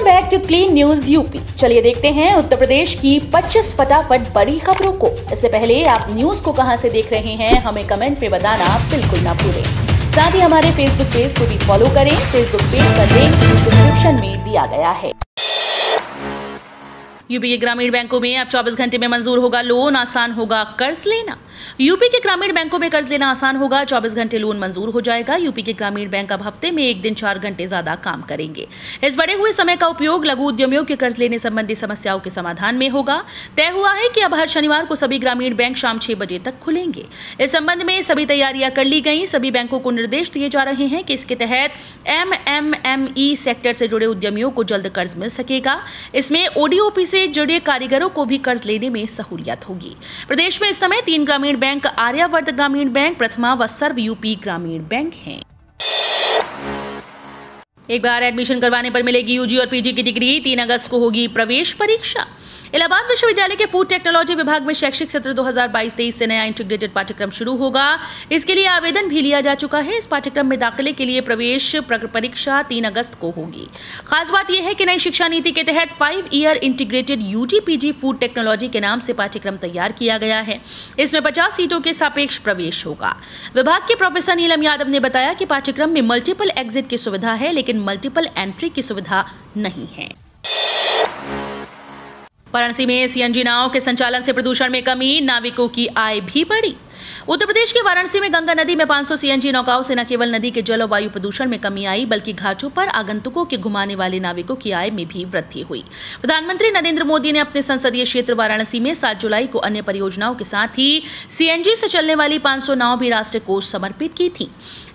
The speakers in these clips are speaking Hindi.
Back to clean news UP. चलिए देखते हैं उत्तर प्रदेश की 25 फटाफट बड़ी खबरों को। इससे पहले आप न्यूज को कहां से देख रहे हैं हमें कमेंट में बताना बिल्कुल ना भूलें। साथ ही हमारे फेसबुक पेज को भी फॉलो करें। फेसबुक पेज का लिंक डिस्क्रिप्शन में दिया गया है। यूपी के ग्रामीण बैंकों में अब 24 घंटे में मंजूर होगा लोन, आसान होगा कर्ज लेना। यूपी के ग्रामीण बैंकों में कर्ज लेना आसान होगा, 24 घंटे लोन मंजूर हो जाएगा। यूपी के ग्रामीण बैंक अब हफ्ते में एक दिन 4 घंटे ज्यादा काम करेंगे। इस बढ़े हुए समय का उपयोग लघु उद्यमियों के कर्ज लेने संबंधी समस्याओं के समाधान में होगा। तय हुआ है कि अब हर शनिवार को सभी ग्रामीण बैंक शाम 6 बजे तक खुलेंगे। इस संबंध में सभी तैयारियां कर ली गई। सभी बैंकों को निर्देश दिए जा रहे हैं कि इसके तहत MMME सेक्टर से जुड़े उद्यमियों को जल्द कर्ज मिल सकेगा। इसमें ODOP से जुड़े कारीगरों को भी कर्ज लेने में सहूलियत होगी। प्रदेश में इस समय 3 ग्रामीण बैंक आर्यावर्त ग्रामीण बैंक, प्रथमा व सर्व यूपी ग्रामीण बैंक हैं। एक बार एडमिशन करवाने पर मिलेगी यूजी और पीजी की डिग्री। 3 अगस्त को होगी प्रवेश परीक्षा। इलाहाबाद विश्वविद्यालय के फूड टेक्नोलॉजी विभाग में शैक्षिक सत्र 2022-23 से नया इंटीग्रेटेड पाठ्यक्रम शुरू होगा। इसके लिए आवेदन भी लिया जा चुका है। इस पाठ्यक्रम में दाखिले के लिए प्रवेश परीक्षा 3 अगस्त को होगी। खास बात यह है कि नई शिक्षा नीति के तहत 5 year integrated UG PG food technology के नाम से पाठ्यक्रम तैयार किया गया है। इसमें 50 सीटों के सापेक्ष प्रवेश होगा। विभाग के प्रोफेसर नीलम यादव ने बताया कि पाठ्यक्रम में मल्टीपल एग्जिट की सुविधा है, लेकिन मल्टीपल एंट्री की सुविधा नहीं है। वाराणसी में CNG नाव के संचालन से प्रदूषण में कमी, नाविकों की आय भी बढ़ी। उत्तर प्रदेश के वाराणसी में गंगा नदी में 500 CNG नौकाओं से न केवल नदी के जल और वायु प्रदूषण में कमी आई, बल्कि घाटों पर आगंतुकों के घुमाने वाले नाविकों की आय में भी वृद्धि हुई। प्रधानमंत्री नरेंद्र मोदी ने अपने संसदीय क्षेत्र वाराणसी में 7 जुलाई को अन्य परियोजनाओं के साथ ही CNG से चलने वाली 500 नाव भी राष्ट्र को समर्पित की थी।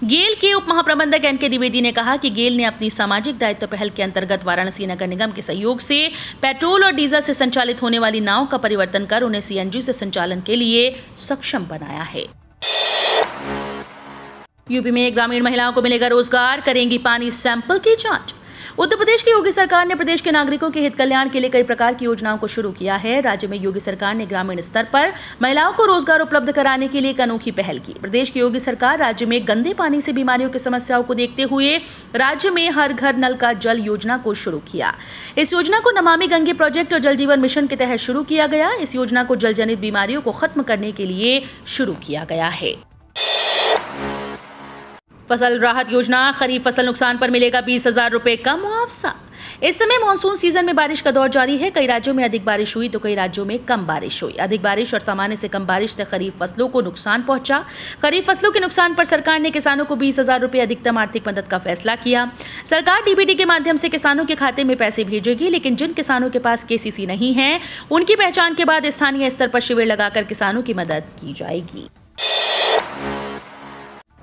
गेल के उप महाप्रबंधक NK द्विवेदी ने कहा कि गेल ने अपनी सामाजिक दायित्व पहल के अंतर्गत वाराणसी नगर निगम के सहयोग से पेट्रोल और डीजल से संचालित होने वाली नाव का परिवर्तन कर उन्हें CNG से संचालन के लिए सक्षम बनाया है। यूपी में ग्रामीण महिलाओं को मिलेगा रोजगार, करेंगी पानी सैंपल की जांच। उत्तर प्रदेश की योगी सरकार ने प्रदेश के नागरिकों के हित कल्याण के लिए कई प्रकार की योजनाओं को शुरू किया है। राज्य में योगी सरकार ने ग्रामीण स्तर पर महिलाओं को रोजगार उपलब्ध कराने के लिए एक अनोखी पहल की। प्रदेश की योगी सरकार राज्य में गंदे पानी से बीमारियों की समस्याओं को देखते हुए राज्य में हर घर नल का जल योजना को शुरू किया। इस योजना को नमामि गंगे प्रोजेक्ट और जल जीवन मिशन के तहत शुरू किया गया। इस योजना को जल जनित बीमारियों को खत्म करने के लिए शुरू किया गया है। फसल राहत योजना, खरीफ फसल नुकसान पर मिलेगा 20,000 रुपए का मुआवजा। इस समय मानसून सीजन में बारिश का दौर जारी है। कई राज्यों में अधिक बारिश हुई तो कई राज्यों में कम बारिश हुई। अधिक बारिश और सामान्य से कम बारिश से खरीफ फसलों को नुकसान पहुंचा। खरीफ फसलों के नुकसान पर सरकार ने किसानों को 20,000 रुपए अधिकतम आर्थिक मदद का फैसला किया। सरकार DBT के माध्यम से किसानों के खाते में पैसे भेजेगी, लेकिन जिन किसानों के पास KCC नहीं है उनकी पहचान के बाद स्थानीय स्तर पर शिविर लगाकर किसानों की मदद की जाएगी।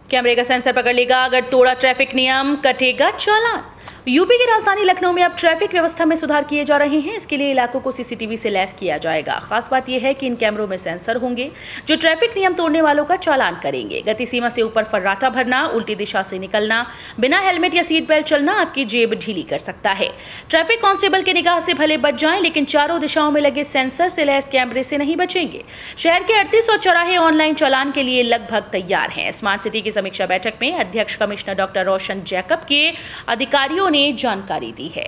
कैमरे का सेंसर पकड़ लेगा, अगर तोड़ा ट्रैफिक नियम कटेगा चालान। यूपी की राजधानी लखनऊ में अब ट्रैफिक व्यवस्था में सुधार किए जा रहे हैं। इसके लिए इलाकों को CCTV से लैस किया जाएगा। खास बात यह है कि इन कैमरों में सेंसर होंगे जो ट्रैफिक नियम तोड़ने वालों का चालान करेंगे। गति सीमा से ऊपर फर्राटा भरना, उल्टी दिशा से निकलना, बिना हेलमेट या सीट बेल्ट चलना आपकी जेब ढीली कर सकता है। ट्रैफिक कांस्टेबल की निगाह से भले बच जाएं, लेकिन चारों दिशाओं में लगे सेंसर से लैस कैमरे से नहीं बचेंगे। शहर के 38 और चौराहे ऑनलाइन चालान के लिए लगभग तैयार हैं। स्मार्ट सिटी की समीक्षा बैठक में अध्यक्ष कमिश्नर डॉक्टर रोशन जैकब के अधिकारियों ने जानकारी दी है।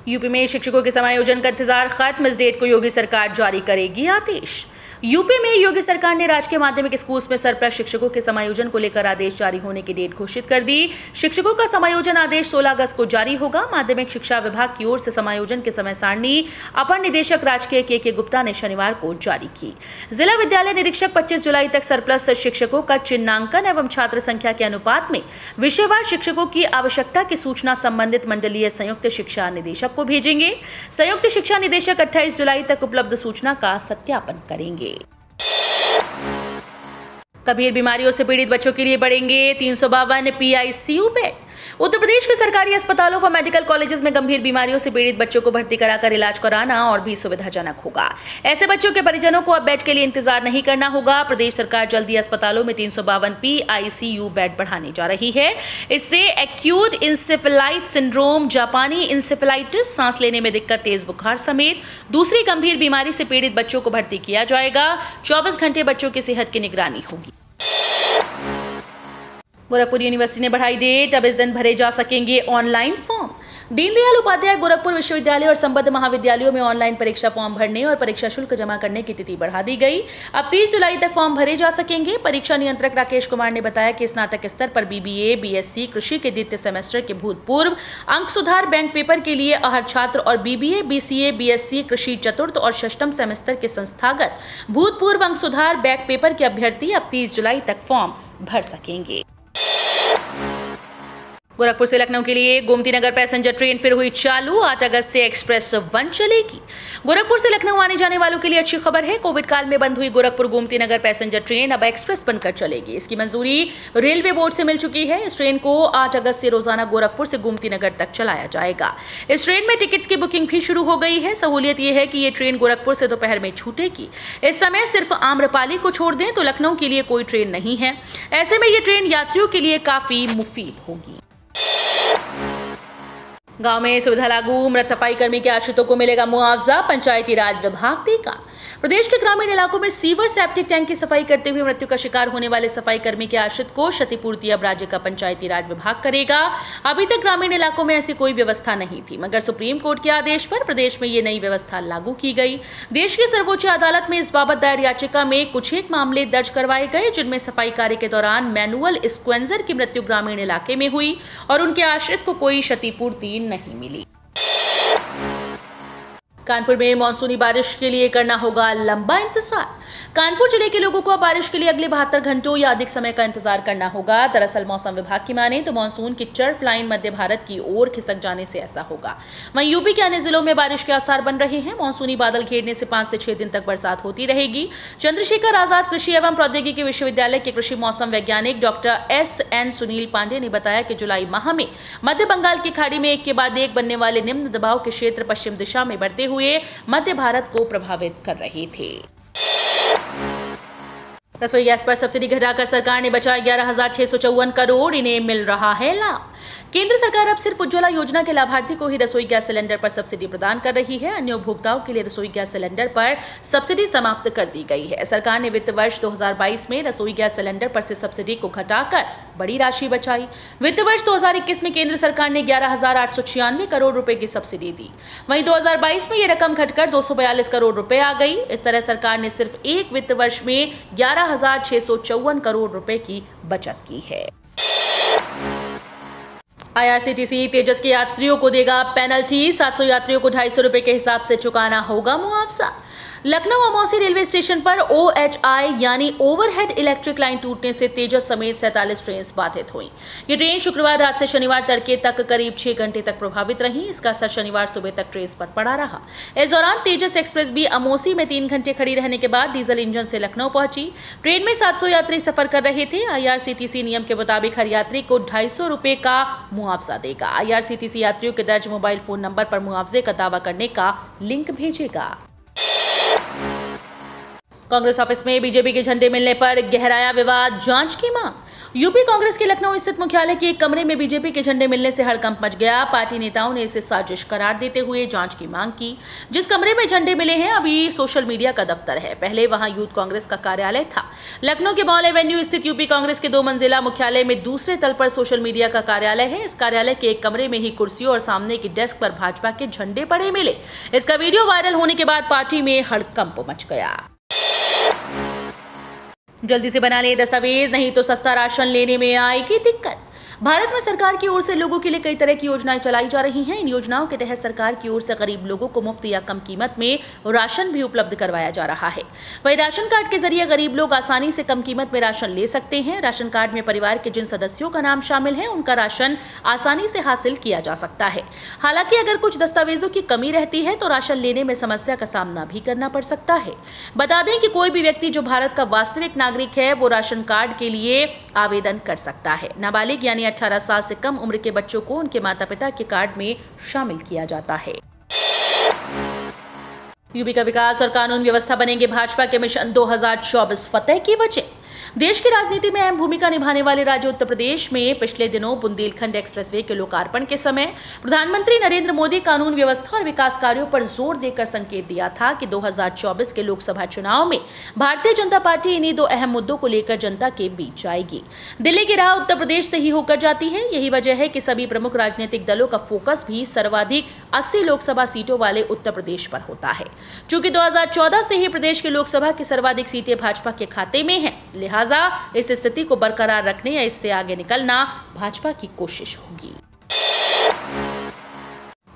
यूपी में शिक्षकों के समायोजन का इंतजार खत्म। इस डेट को योगी सरकार जारी करेगी आदेश। यूपी में योगी सरकार ने राजकीय माध्यमिक स्कूल्स में सरप्लस शिक्षकों के समायोजन को लेकर आदेश जारी होने की डेट घोषित कर दी। शिक्षकों का समायोजन आदेश 16 अगस्त को जारी होगा। माध्यमिक शिक्षा विभाग की ओर से समायोजन की समय सारणी अपर निदेशक राजकीय KK गुप्ता ने शनिवार को जारी की। जिला विद्यालय निरीक्षक 25 जुलाई तक सरप्लस शिक्षकों का चिन्हांकन एवं छात्र संख्या के अनुपात में विषयवार शिक्षकों की आवश्यकता की सूचना संबंधित मंडलीय संयुक्त शिक्षा निदेशक को भेजेंगे। संयुक्त शिक्षा निदेशक 28 जुलाई तक उपलब्ध सूचना का सत्यापन करेंगे। गंभीर बीमारियों से पीड़ित बच्चों के लिए बढ़ेंगे 352 PICU बेड। उत्तर प्रदेश के सरकारी अस्पतालों व मेडिकल कॉलेजेस में गंभीर बीमारियों से पीड़ित बच्चों को भर्ती कराकर इलाज कराना और भी सुविधाजनक होगा। ऐसे बच्चों के परिजनों को अब बेड के लिए इंतजार नहीं करना होगा। प्रदेश सरकार जल्दी अस्पतालों में 352 PICU बेड बढ़ाने जा रही है। इससे एक्यूट इंसेफेलाइटिस सिंड्रोम, जापानी इंसेफेलाइटिस, सांस लेने में दिक्कत, तेज बुखार समेत दूसरी गंभीर बीमारी से पीड़ित बच्चों को भर्ती किया जाएगा। 24 घंटे बच्चों की सेहत की निगरानी होगी। गोरखपुर यूनिवर्सिटी ने बढ़ाई डेट, अब इस दिन भरे जा सकेंगे ऑनलाइन फॉर्म। दीनदयाल उपाध्याय गोरखपुर विश्वविद्यालय और संबद्ध महाविद्यालयों में ऑनलाइन परीक्षा फॉर्म भरने और परीक्षा शुल्क जमा करने की तिथि बढ़ा दी गई। अब 30 जुलाई तक फॉर्म भरे जा सकेंगे। परीक्षा नियंत्रक राकेश कुमार ने बताया कि स्नातक स्तर पर बीबीए, बीएससी कृषि के द्वितीय सेमेस्टर के भूतपूर्व अंक सुधार बैंक पेपर के लिए अहर छात्र और बीबीए, बीसीए, बीएससी कृषि चतुर्थ और षष्ठम सेमेस्टर के संस्थागत भूतपूर्व अंक सुधार बैंक पेपर के अभ्यर्थी अब 30 जुलाई तक फॉर्म भर सकेंगे। गोरखपुर से लखनऊ के लिए गोमती नगर पैसेंजर ट्रेन फिर हुई चालू। 8 अगस्त से एक्सप्रेस 1 चलेगी। गोरखपुर से लखनऊ आने जाने वालों के लिए अच्छी खबर है। कोविड काल में बंद हुई गोरखपुर गोमती नगर पैसेंजर ट्रेन अब एक्सप्रेस बनकर चलेगी। इसकी मंजूरी रेलवे बोर्ड से मिल चुकी है। इस ट्रेन को 8 अगस्त से रोजाना गोरखपुर से गोमती नगर तक चलाया जाएगा। इस ट्रेन में टिकट्स की बुकिंग भी शुरू हो गई है। सहूलियत यह है कि ये ट्रेन गोरखपुर से दोपहर में छूटेगी। इस समय सिर्फ आम्रपाली को छोड़ दें तो लखनऊ के लिए कोई ट्रेन नहीं है। ऐसे में ये ट्रेन यात्रियों के लिए काफी मुफीद होगी। गांव में सुविधा लागू। मृत सफाई कर्मी के आश्रितों को मिलेगा मुआवजा, पंचायती राज विभाग देगा। प्रदेश के ग्रामीण इलाकों में सीवर सेप्टिक टैंक की सफाई करते हुए मृत्यु का शिकार होने वाले सफाई कर्मी के आश्रित को क्षतिपूर्ति अब राज्य का पंचायती राज विभाग करेगा। अभी तक ग्रामीण इलाकों में ऐसी कोई व्यवस्था नहीं थी, मगर सुप्रीम कोर्ट के आदेश पर प्रदेश में ये नई व्यवस्था लागू की गई। देश की सर्वोच्च अदालत में इस बाबत दायर याचिका में कुछ एक मामले दर्ज करवाए गए, जिनमें सफाई कार्य के दौरान मैनुअल स्क्वेंजर की मृत्यु ग्रामीण इलाके में हुई और उनके आश्रित को कोई क्षतिपूर्ति नहीं मिली। कानपुर में मानसूनी बारिश के लिए करना होगा लंबा इंतजार। कानपुर जिले के लोगों को अब बारिश के लिए अगले 72 घंटों या अधिक समय का इंतजार करना होगा। दरअसल मौसम विभाग की माने तो मानसून की टर्फ लाइन मध्य भारत की ओर खिसक जाने से ऐसा होगा। वहीं यूपी के अन्य जिलों में बारिश के आसार बन रहे हैं। मानसूनी बादल घेरने से 5 से 6 दिन तक बरसात होती रहेगी। चंद्रशेखर आजाद कृषि एवं प्रौद्योगिकी विश्वविद्यालय के कृषि मौसम वैज्ञानिक डॉक्टर SN सुनील पांडे ने बताया कि जुलाई माह में मध्य बंगाल की खाड़ी में एक के बाद एक बनने वाले निम्न दबाव के क्षेत्र पश्चिम दिशा में बढ़ते हुए मध्य भारत को प्रभावित कर रहे थे। रसोई गैस पर सब्सिडी घटाकर सरकार ने बचाया 11,654 करोड़, इन्हें मिल रहा है लाभ। केंद्र सरकार अब सिर्फ उज्ज्वला योजना के लाभार्थी को ही रसोई गैस सिलेंडर पर सब्सिडी प्रदान कर रही है। अन्य उपभोक्ताओं के लिए रसोई गैस सिलेंडर पर सब्सिडी समाप्त कर दी गई है। सरकार ने वित्त वर्ष 2022 में रसोई गैस सिलेंडर पर से सब्सिडी को घटाकर बड़ी राशि बचाई। वित्त वर्ष 2021 में केंद्र सरकार ने 11,896 करोड़ रुपए की सब्सिडी दी। वहीं 2022 में ये रकम घटकर 242 करोड़ रुपए आ गई। इस तरह सरकार ने सिर्फ एक वित्त वर्ष में 11,654 करोड़ रुपए की बचत की है। IRCTC तेजस के यात्रियों को देगा पेनल्टी। 700 यात्रियों को 250 रुपए के हिसाब से चुकाना होगा मुआवजा। लखनऊ अमौसी रेलवे स्टेशन पर OHI यानी ओवरहेड इलेक्ट्रिक लाइन टूटने से तेजस समेत 47 ट्रेन बाधित हुई। ये ट्रेन शुक्रवार रात से शनिवार तड़के तक करीब 6 घंटे तक प्रभावित रही। इसका असर शनिवार सुबह तक ट्रेन पर पड़ा रहा। इस दौरान तेजस एक्सप्रेस भी अमौसी में 3 घंटे खड़ी रहने के बाद डीजल इंजन से लखनऊ पहुंची। ट्रेन में 700 यात्री सफर कर रहे थे। IRCTC नियम के मुताबिक हर यात्री को 250 रुपए का मुआवजा देगा। IRCTC यात्रियों के दर्ज मोबाइल फोन नंबर पर मुआवजे का दावा करने का लिंक भेजेगा। कांग्रेस ऑफिस में बीजेपी के झंडे मिलने पर गहराया विवाद, जांच की मांग। यूपी कांग्रेस के लखनऊ स्थित मुख्यालय के एक कमरे में बीजेपी के झंडे मिलने से हड़कंप मच गया। पार्टी नेताओं ने इसे साजिश करार देते हुए जांच की मांग की। जिस कमरे में झंडे मिले हैं अभी सोशल मीडिया का दफ्तर है। पहले वहां यूथ कांग्रेस का कार्यालय था। लखनऊ के मॉल एवेन्यू स्थित यूपी कांग्रेस के 2 मंजिला मुख्यालय में दूसरे तल पर सोशल मीडिया का कार्यालय है। इस कार्यालय के एक कमरे में ही कुर्सियों और सामने की डेस्क पर भाजपा के झंडे पड़े मिले। इसका वीडियो वायरल होने के बाद पार्टी में हड़कंप मच गया। जल्दी से बना ले दस्तावेज, नहीं तो सस्ता राशन लेने में आएगी दिक्कत। भारत में सरकार की ओर से लोगों के लिए कई तरह की योजनाएं चलाई जा रही हैं। इन योजनाओं के तहत सरकार की ओर से गरीब लोगों को मुफ्त या कम कीमत में राशन भी उपलब्ध करवाया जा रहा है। वहीं राशन कार्ड के जरिए गरीब लोग आसानी से कम कीमत में राशन ले सकते हैं। राशन कार्ड में परिवार के जिन सदस्यों का नाम शामिल है उनका राशन आसानी से हासिल किया जा सकता है। हालांकि अगर कुछ दस्तावेजों की कमी रहती है तो राशन लेने में समस्या का सामना भी करना पड़ सकता है। बता दें कि कोई भी व्यक्ति जो भारत का वास्तविक नागरिक है वो राशन कार्ड के लिए आवेदन कर सकता है। नाबालिग यानी 18 साल से कम उम्र के बच्चों को उनके माता पिता के कार्ड में शामिल किया जाता है। यूपी का विकास और कानून व्यवस्था बनेंगे भाजपा के मिशन 2024 फतेह की वजह। देश की राजनीति में अहम भूमिका निभाने वाले राज्य उत्तर प्रदेश में पिछले दिनों बुंदेलखंड एक्सप्रेसवे के लोकार्पण के समय प्रधानमंत्री नरेंद्र मोदी कानून व्यवस्था और विकास कार्यों पर जोर देकर संकेत दिया था कि 2024 के लोकसभा चुनाव में भारतीय जनता पार्टी इन्हीं दो अहम मुद्दों को लेकर जनता के बीच जाएगी। दिल्ली की राह उत्तर प्रदेश से ही होकर जाती है। यही वजह है कि सभी प्रमुख राजनीतिक दलों का फोकस भी सर्वाधिक 80 लोकसभा सीटों वाले उत्तर प्रदेश पर होता है। चूंकि 2014 से ही प्रदेश की लोकसभा की सर्वाधिक सीटें भाजपा के खाते में हैं, लिहाजा इस स्थिति को बरकरार रखने या इससे आगे निकलना भाजपा की कोशिश होगी।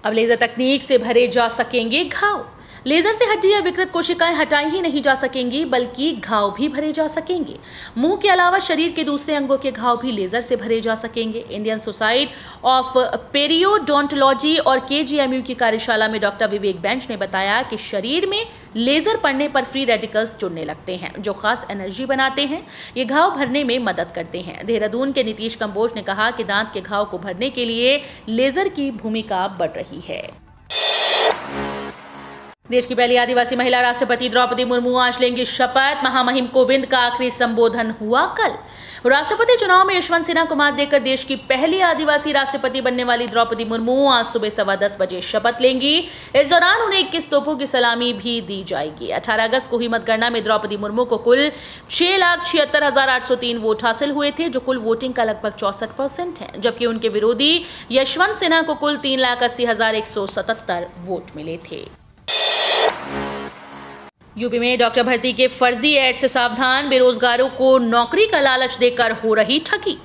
अब लेजर तकनीक से भरे जा सकेंगे घाव। लेजर से हड्डी या विकृत कोशिकाएं हटाई ही नहीं जा सकेंगी, बल्कि घाव भी भरे जा सकेंगे। मुंह के अलावा शरीर के दूसरे अंगों के घाव भी लेजर से भरे जा सकेंगे। इंडियन सोसाइटी ऑफ पेरियोडोंटोलॉजी और केजीएमयू की कार्यशाला में डॉक्टर विवेक बेंच ने बताया कि शरीर में लेजर पड़ने पर फ्री रेडिकल्स जुड़ने लगते हैं, जो खास एनर्जी बनाते हैं। ये घाव भरने में मदद करते हैं। देहरादून के नीतीश कंबोज ने कहा कि दांत के घाव को भरने के लिए लेजर की भूमिका बढ़ रही है। देश की पहली आदिवासी महिला राष्ट्रपति द्रौपदी मुर्मू आज लेंगी शपथ। महामहिम कोविंद का आखिरी संबोधन हुआ कल। राष्ट्रपति चुनाव में यशवंत सिन्हा को मात देकर देश की पहली आदिवासी राष्ट्रपति बनने वाली द्रौपदी मुर्मू आज सुबह 10:15 बजे शपथ लेंगी। इस दौरान उन्हें 21 तोपों की सलामी भी दी जाएगी। 18 अगस्त को हुई मतगणना में द्रौपदी मुर्मू को कुल 6,76,803 वोट हासिल हुए थे, जो कुल वोटिंग का लगभग 64% है, जबकि उनके विरोधी यशवंत सिन्हा को कुल 3,80,177 वोट मिले थे। यूपी में डॉक्टर भर्ती के फर्जी ऐड से सावधान, बेरोजगारों को नौकरी का लालच देकर हो रही ठगी।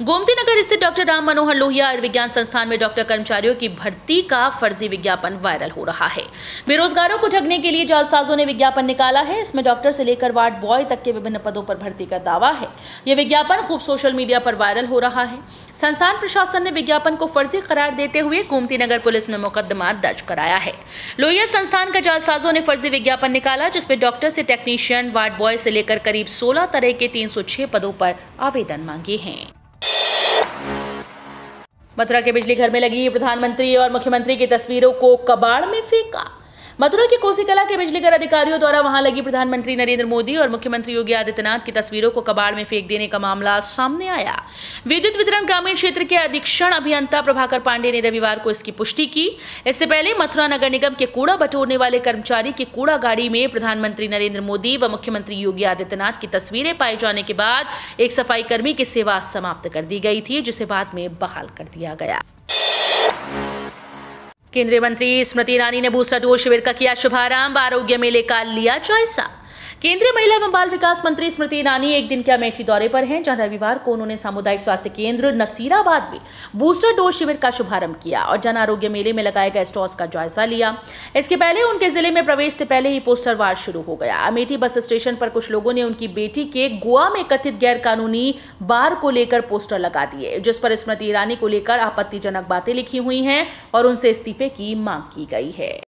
गोमती नगर स्थित डॉक्टर राम मनोहर लोहिया आयुर्विज्ञान संस्थान में डॉक्टर कर्मचारियों की भर्ती का फर्जी विज्ञापन वायरल हो रहा है। बेरोजगारों को ठगने के लिए जालसाजों ने विज्ञापन निकाला है। इसमें डॉक्टर से लेकर वार्ड बॉय तक के विभिन्न पदों पर भर्ती का दावा है। यह विज्ञापन खूब सोशल मीडिया पर वायरल हो रहा है। संस्थान प्रशासन ने विज्ञापन को फर्जी करार देते हुए गोमती नगर पुलिस में मुकदमा दर्ज कराया है। लोहिया संस्थान का जालसाजों ने फर्जी विज्ञापन निकाला, जिसमें डॉक्टर से टेक्नीशियन, वार्ड बॉय से लेकर करीब 16 तरह के 306 पदों पर आवेदन मांगे हैं। मथुरा के बिजली घर में लगी प्रधानमंत्री और मुख्यमंत्री की तस्वीरों को कबाड़ में फेंका। मथुरा के कोसीकला के बिजलीघर अधिकारियों द्वारा वहां लगी प्रधानमंत्री नरेंद्र मोदी और मुख्यमंत्री योगी आदित्यनाथ की तस्वीरों को कबाड़ में फेंक देने का मामला सामने आया। विद्युत वितरण ग्रामीण क्षेत्र के अधीक्षण अभियंता प्रभाकर पांडे ने रविवार को इसकी पुष्टि की। इससे पहले मथुरा नगर निगम के कूड़ा बटोरने वाले कर्मचारी की कूड़ा गाड़ी में प्रधानमंत्री नरेंद्र मोदी व मुख्यमंत्री योगी आदित्यनाथ की तस्वीरें पाए जाने के बाद एक सफाई कर्मी की सेवा समाप्त कर दी गई थी, जिसे बाद में बहाल कर दिया गया। केंद्रीय मंत्री स्मृति ईरानी ने बूस्टर डोज शिविर का किया शुभारंभ। आरोग्य मेले का लिया जायजा। केंद्रीय महिला एवं बाल विकास मंत्री स्मृति ईरानी एक दिन के अमेठी दौरे पर हैं, जहां रविवार को उन्होंने सामुदायिक स्वास्थ्य केंद्र नसीराबाद में बूस्टर डोज शिविर का शुभारंभ किया और जन आरोग्य मेले में लगाए गए स्टॉल्स का जायजा लिया। इसके पहले उनके जिले में प्रवेश से पहले ही पोस्टर वार शुरू हो गया। अमेठी बस स्टेशन पर कुछ लोगों ने उनकी बेटी के गोवा में कथित गैर कानूनी बार को लेकर पोस्टर लगा दिए, जिस पर स्मृति ईरानी को लेकर आपत्तिजनक बातें लिखी हुई हैं और उनसे इस्तीफे की मांग की गई है।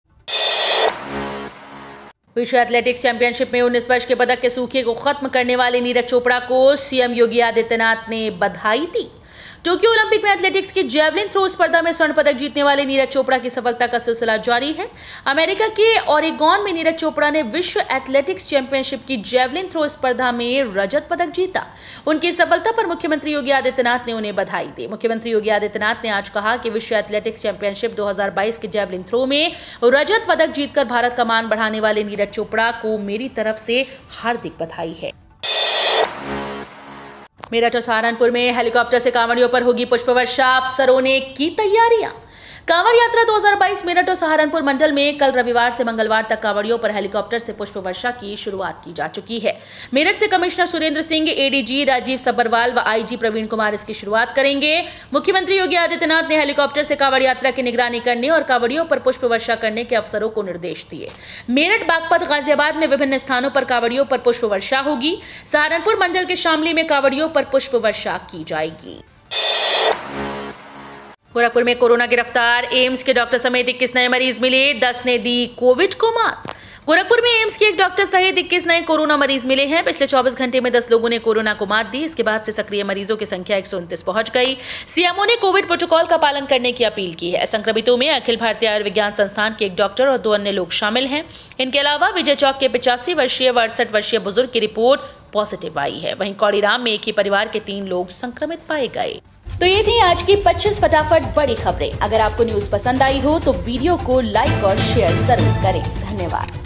विश्व एथलेटिक्स चैंपियनशिप में 19 वर्ष के पदक के सूखे को खत्म करने वाले नीरज चोपड़ा को सीएम योगी आदित्यनाथ ने बधाई दी। टोक्यो ओलंपिक में एथलेटिक्स की जेवलिन थ्रो स्पर्धा में स्वर्ण पदक जीतने वाले नीरज चोपड़ा की सफलता का सिलसिला जारी है। अमेरिका के ओरेगॉन में नीरज चोपड़ा ने विश्व एथलेटिक्स चैंपियनशिप की जेवलिन थ्रो स्पर्धा में रजत पदक जीता। उनकी सफलता पर मुख्यमंत्री योगी आदित्यनाथ ने उन्हें बधाई दी। मुख्यमंत्री योगी आदित्यनाथ ने आज कहा कि विश्व एथलेटिक्स चैंपियनशिप 2022 के जेवलिन थ्रो में रजत पदक जीतकर भारत का मान बढ़ाने वाले नीरज चोपड़ा को मेरी तरफ से हार्दिक बधाई है। मेरठ और सहारनपुर में हेलीकॉप्टर से कांवड़ियों पर होगी पुष्प वर्षा। अफसरों ने की तैयारियां। कांवड़ यात्रा 2022 मेरठ और सहारनपुर मंडल में कल रविवार से मंगलवार तक कांवड़ियों पर हेलीकॉप्टर से पुष्प वर्षा की शुरुआत की जा चुकी है। मेरठ से कमिश्नर सुरेंद्र सिंह, एडीजी राजीव सब्बरवाल व आईजी प्रवीण कुमार इसकी शुरुआत करेंगे। मुख्यमंत्री योगी आदित्यनाथ ने हेलीकॉप्टर से कांवड़ यात्रा की निगरानी करने और कांवड़ियों पर पुष्प वर्षा करने के अफसरों को निर्देश दिए। मेरठ, बागपत, गाजियाबाद में विभिन्न स्थानों पर कांवड़ियों पर पुष्प वर्षा होगी। सहारनपुर मंडल के शामली में कांवड़ियों पर पुष्प वर्षा की जाएगी। गोरखपुर में कोरोना गिरफ्तार। एम्स के डॉक्टर समेत 21 नए मरीज मिले, 10 ने दी कोविड को मात। गोरखपुर में एम्स के एक डॉक्टर सहित 21 नए कोरोना मरीज मिले हैं। पिछले 24 घंटे में 10 लोगों ने कोरोना को मात दी। इसके बाद से सक्रिय मरीजों की संख्या 129 पहुंच गई। सीएमओ ने कोविड प्रोटोकॉल का पालन करने की अपील की है। संक्रमितों में अखिल भारतीय आयुर्विज्ञान संस्थान के एक डॉक्टर और 2 अन्य लोग शामिल हैं। इनके अलावा विजय चौक के 85 वर्षीय व 68 वर्षीय बुजुर्ग की रिपोर्ट पॉजिटिव आई है। वहीं कौड़ीराम में एक ही परिवार के 3 लोग संक्रमित पाए गए। तो ये थी आज की 25 फटाफट बड़ी खबरें। अगर आपको न्यूज पसंद आई हो तो वीडियो को लाइक और शेयर जरूर करें। धन्यवाद।